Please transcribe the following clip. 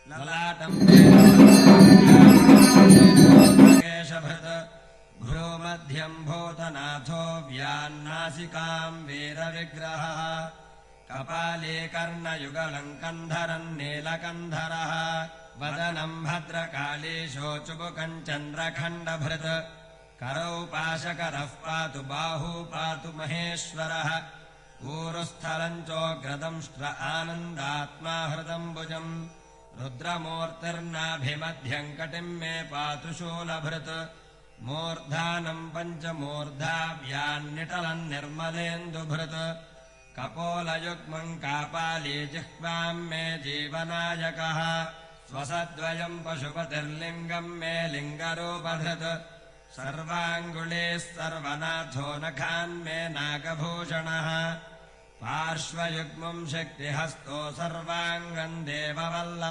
ललाटम् केशभृत् भ्रूमध्यम् भूतनाथो व्यान्नासिकाम् वीरविग्रहः कपाले कर्णयुगलम् कन्धरम् नीलकन्धरः वदनम् भद्रकालीशो चुबुकम् चन्द्रखण्डभृत् करौ पाशकरः पातु बाहू पातु महेश्वरः ऊरुस्थलम् चोग्रदंष्ट्र आनन्दात्मा हृदम्बुजम् रुद्रमूर्तिर्नाभिमध्यम् कटिम् मे पातु शूलभृत् मूर्धानम् पञ्चमूर्धाव्यान्निटलम् निर्मलेन्दुभृत् कपोलयुग्मम् कापाली जिह्वाम् मे जीवनायकः स्वसद्वयम् पशुपतिर्लिङ्गम् मे लिङ्गरूपधृत् सर्वाङ्गुलीः सर्वनाथो नखान्मे नागभूषणः पार्श्वयुग्मम् शक्तिहस्तो सर्वाङ्गम् देववल्लभः